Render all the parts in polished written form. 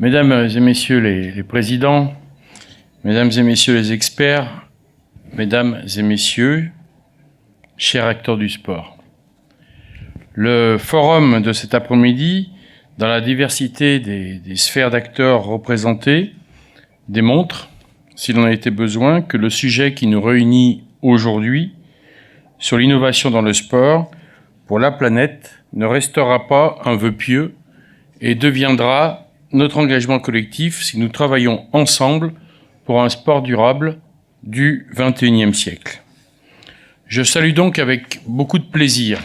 Mesdames et messieurs les présidents, mesdames et messieurs les experts, mesdames et messieurs, chers acteurs du sport. Le forum de cet après-midi, dans la diversité des sphères d'acteurs représentées, démontre, s'il en a été besoin, que le sujet qui nous réunit aujourd'hui sur l'innovation dans le sport pour la planète ne restera pas un vœu pieux et deviendra notre engagement collectif si nous travaillons ensemble pour un sport durable du XXIe siècle. Je salue donc avec beaucoup de plaisir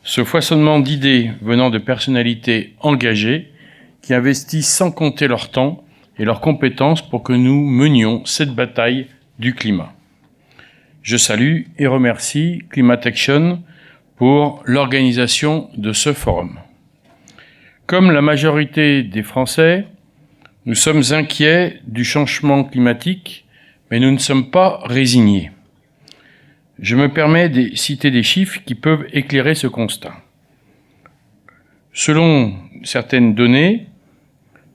ce foisonnement d'idées venant de personnalités engagées qui investissent sans compter leur temps et leurs compétences pour que nous menions cette bataille du climat. Je salue et remercie Climate Action pour l'organisation de ce forum. Comme la majorité des Français, nous sommes inquiets du changement climatique, mais nous ne sommes pas résignés. Je me permets de citer des chiffres qui peuvent éclairer ce constat. Selon certaines données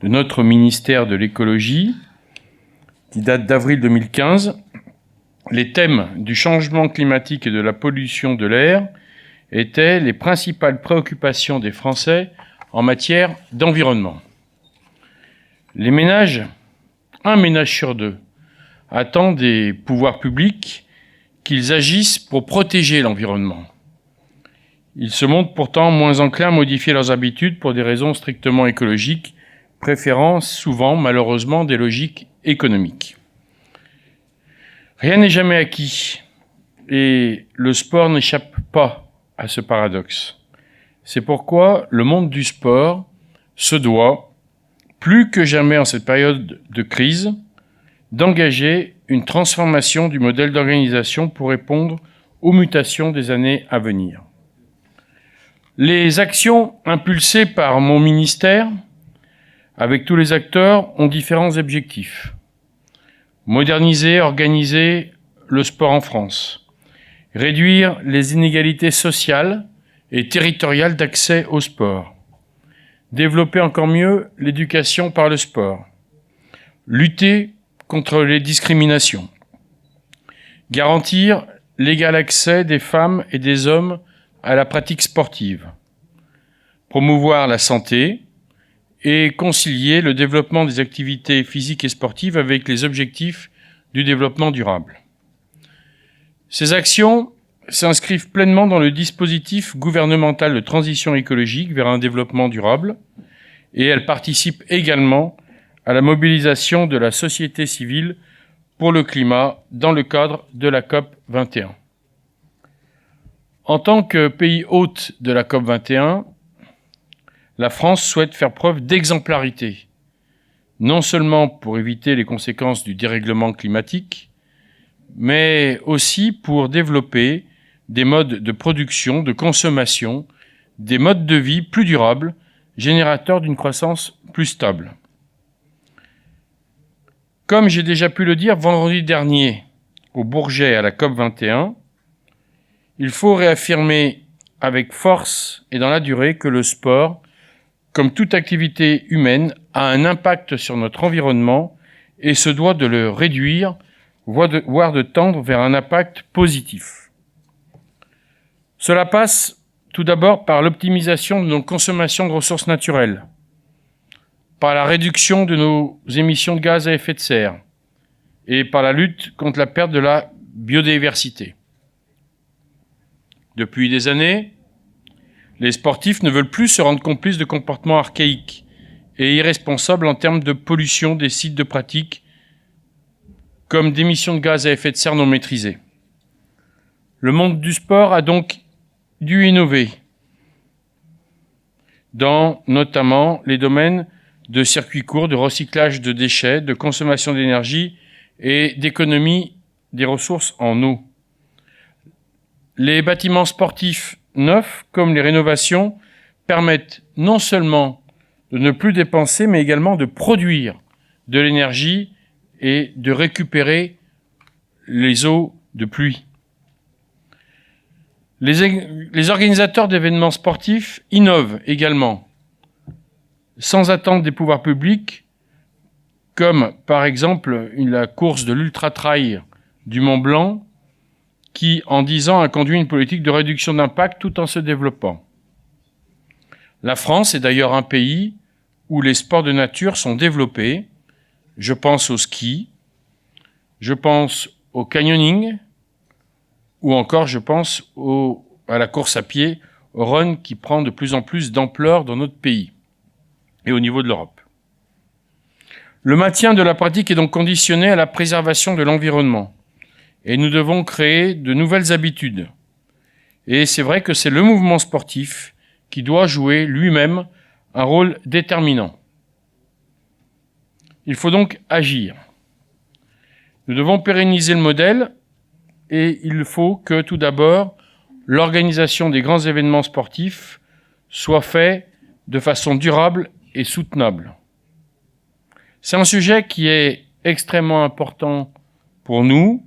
de notre ministère de l'écologie, qui date d'avril 2015, les thèmes du changement climatique et de la pollution de l'air étaient les principales préoccupations des Français en matière d'environnement. Les ménages, un ménage sur deux, attend des pouvoirs publics qu'ils agissent pour protéger l'environnement. Ils se montrent pourtant moins enclins à modifier leurs habitudes pour des raisons strictement écologiques, préférant souvent, malheureusement, des logiques économiques. Rien n'est jamais acquis, et le sport n'échappe pas à ce paradoxe. C'est pourquoi le monde du sport se doit, plus que jamais en cette période de crise, d'engager une transformation du modèle d'organisation pour répondre aux mutations des années à venir. Les actions impulsées par mon ministère, avec tous les acteurs, ont différents objectifs. Moderniser, organiser le sport en France, réduire les inégalités sociales et territoriales d'accès au sport, développer encore mieux l'éducation par le sport, lutter contre les discriminations, garantir l'égal accès des femmes et des hommes à la pratique sportive, promouvoir la santé et concilier le développement des activités physiques et sportives avec les objectifs du développement durable. Ces actions s'inscrivent pleinement dans le dispositif gouvernemental de transition écologique vers un développement durable et elles participent également à la mobilisation de la société civile pour le climat dans le cadre de la COP 21. En tant que pays hôte de la COP 21, la France souhaite faire preuve d'exemplarité, non seulement pour éviter les conséquences du dérèglement climatique, mais aussi pour développer des modes de production, de consommation, des modes de vie plus durables, générateurs d'une croissance plus stable. Comme j'ai déjà pu le dire vendredi dernier au Bourget à la COP 21, il faut réaffirmer avec force et dans la durée que le sport, comme toute activité humaine, a un impact sur notre environnement et se doit de le réduire, voire de tendre vers un impact positif. Cela passe tout d'abord par l'optimisation de nos consommations de ressources naturelles, par la réduction de nos émissions de gaz à effet de serre et par la lutte contre la perte de la biodiversité. Depuis des années, les sportifs ne veulent plus se rendre complices de comportements archaïques et irresponsables en termes de pollution des sites de pratique, comme d'émissions de gaz à effet de serre non maîtrisées. Le monde du sport a donc dû innover dans notamment les domaines de circuits courts, de recyclage de déchets, de consommation d'énergie et d'économie des ressources en eau. Les bâtiments sportifs neufs, comme les rénovations, permettent non seulement de ne plus dépenser, mais également de produire de l'énergie et de récupérer les eaux de pluie. Les organisateurs d'événements sportifs innovent également sans attente des pouvoirs publics, comme par exemple la course de l'ultra-trail du Mont Blanc, qui en 10 ans a conduit une politique de réduction d'impact tout en se développant. La France est d'ailleurs un pays où les sports de nature sont développés. Je pense au ski, je pense au canyoning, ou encore je pense à la course à pied, au run qui prend de plus en plus d'ampleur dans notre pays et au niveau de l'Europe. Le maintien de la pratique est donc conditionné à la préservation de l'environnement et nous devons créer de nouvelles habitudes. Et c'est vrai que c'est le mouvement sportif qui doit jouer lui-même un rôle déterminant. Il faut donc agir. Nous devons pérenniser le modèle et il faut que tout d'abord, l'organisation des grands événements sportifs soit faite de façon durable et soutenable. C'est un sujet qui est extrêmement important pour nous,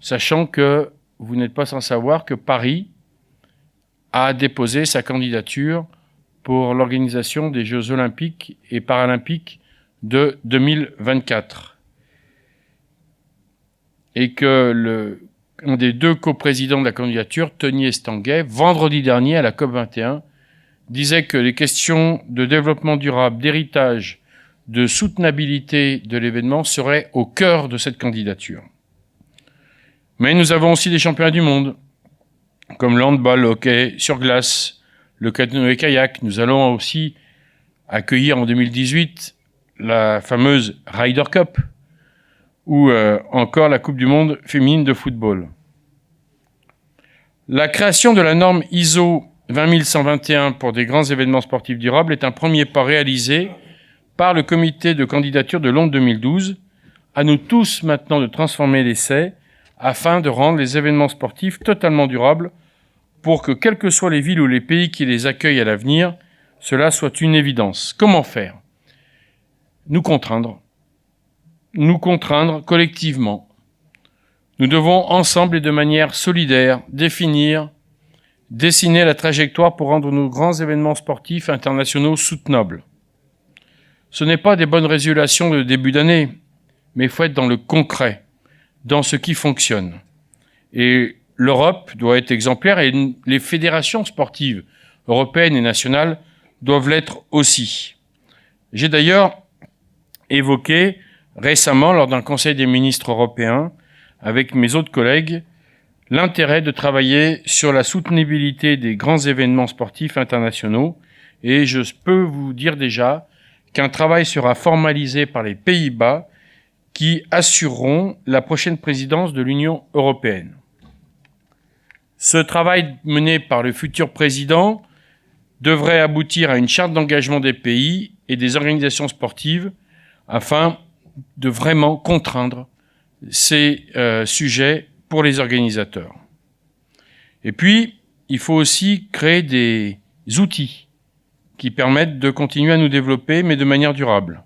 sachant que vous n'êtes pas sans savoir que Paris a déposé sa candidature pour l'organisation des Jeux olympiques et paralympiques de 2024. Et que un des deux coprésidents de la candidature, Tony Estanguet, vendredi dernier à la COP21, disait que les questions de développement durable, d'héritage, de soutenabilité de l'événement seraient au cœur de cette candidature. Mais nous avons aussi des championnats du monde, comme le handball, le hockey sur glace, le canoë-kayak. Nous allons aussi accueillir en 2018 la fameuse Ryder Cup, ou encore la Coupe du monde féminine de football. La création de la norme ISO 20121 pour des grands événements sportifs durables est un premier pas réalisé par le comité de candidature de Londres 2012. À nous tous maintenant de transformer l'essai afin de rendre les événements sportifs totalement durables pour que, quelles que soient les villes ou les pays qui les accueillent à l'avenir, cela soit une évidence. Comment faire ? Nous contraindre collectivement. Nous devons ensemble et de manière solidaire dessiner la trajectoire pour rendre nos grands événements sportifs internationaux soutenables. Ce n'est pas des bonnes résolutions de début d'année, mais il faut être dans le concret, dans ce qui fonctionne. Et l'Europe doit être exemplaire et les fédérations sportives européennes et nationales doivent l'être aussi. J'ai d'ailleurs évoqué récemment, lors d'un Conseil des ministres européens, avec mes autres collègues, l'intérêt de travailler sur la soutenabilité des grands événements sportifs internationaux. Et je peux vous dire déjà qu'un travail sera formalisé par les Pays-Bas qui assureront la prochaine présidence de l'Union européenne. Ce travail mené par le futur président devrait aboutir à une charte d'engagement des pays et des organisations sportives afin de vraiment contraindre ces sujets pour les organisateurs. Et puis, il faut aussi créer des outils qui permettent de continuer à nous développer, mais de manière durable.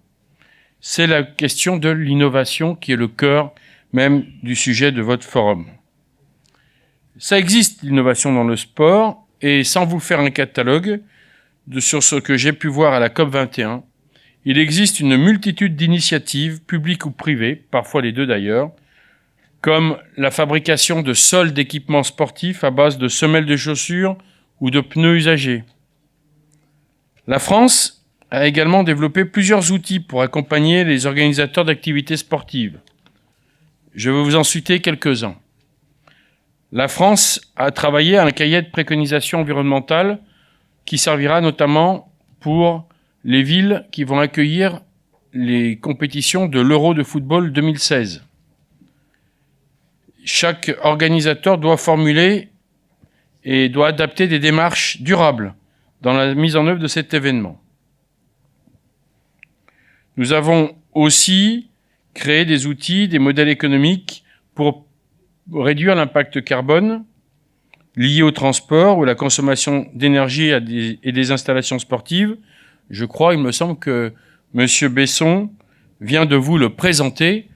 C'est la question de l'innovation qui est le cœur même du sujet de votre forum. Ça existe, l'innovation dans le sport, et sans vous faire un catalogue sur ce que j'ai pu voir à la COP21, il existe une multitude d'initiatives, publiques ou privées, parfois les deux d'ailleurs, comme la fabrication de sols d'équipements sportifs à base de semelles de chaussures ou de pneus usagés. La France a également développé plusieurs outils pour accompagner les organisateurs d'activités sportives. Je vais vous en citer quelques-uns. La France a travaillé à un cahier de préconisations environnementales qui servira notamment pour les villes qui vont accueillir les compétitions de l'Euro de football 2016. Chaque organisateur doit formuler et doit adapter des démarches durables dans la mise en œuvre de cet événement. Nous avons aussi créé des outils, des modèles économiques pour réduire l'impact carbone lié au transport ou à la consommation d'énergie et des installations sportives. Je crois, il me semble que M. Besson vient de vous le présenter.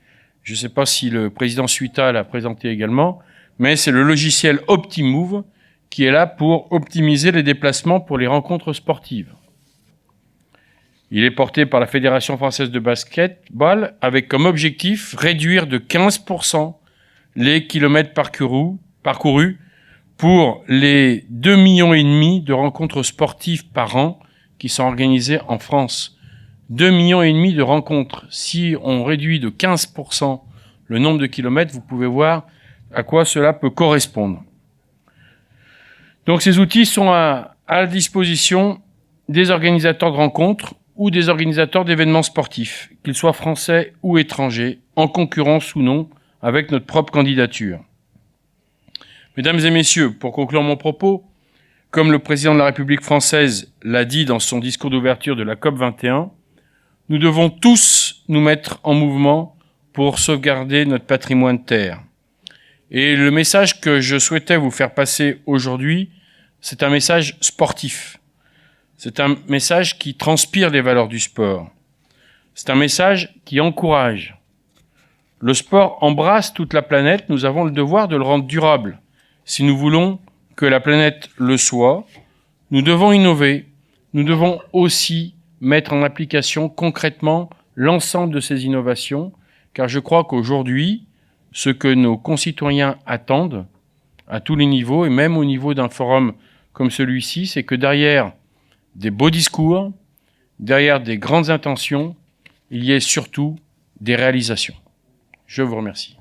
Je ne sais pas si le président Suita l'a présenté également, mais c'est le logiciel OptiMove qui est là pour optimiser les déplacements pour les rencontres sportives. Il est porté par la Fédération française de basketball avec comme objectif réduire de 15% les kilomètres parcourus pour les 2,5 millions de rencontres sportives par an qui sont organisées en France. 2,5 millions de rencontres. Si on réduit de 15% le nombre de kilomètres, vous pouvez voir à quoi cela peut correspondre. Donc ces outils sont à la disposition des organisateurs de rencontres ou des organisateurs d'événements sportifs, qu'ils soient français ou étrangers, en concurrence ou non avec notre propre candidature. Mesdames et messieurs, pour conclure mon propos, comme le président de la République française l'a dit dans son discours d'ouverture de la COP21, nous devons tous nous mettre en mouvement pour sauvegarder notre patrimoine terre. Et le message que je souhaitais vous faire passer aujourd'hui, c'est un message sportif. C'est un message qui transpire les valeurs du sport. C'est un message qui encourage. Le sport embrasse toute la planète, nous avons le devoir de le rendre durable. Si nous voulons que la planète le soit, nous devons innover, nous devons aussi mettre en application concrètement l'ensemble de ces innovations, car je crois qu'aujourd'hui, ce que nos concitoyens attendent, à tous les niveaux, et même au niveau d'un forum comme celui-ci, c'est que derrière des beaux discours, derrière des grandes intentions, il y ait surtout des réalisations. Je vous remercie.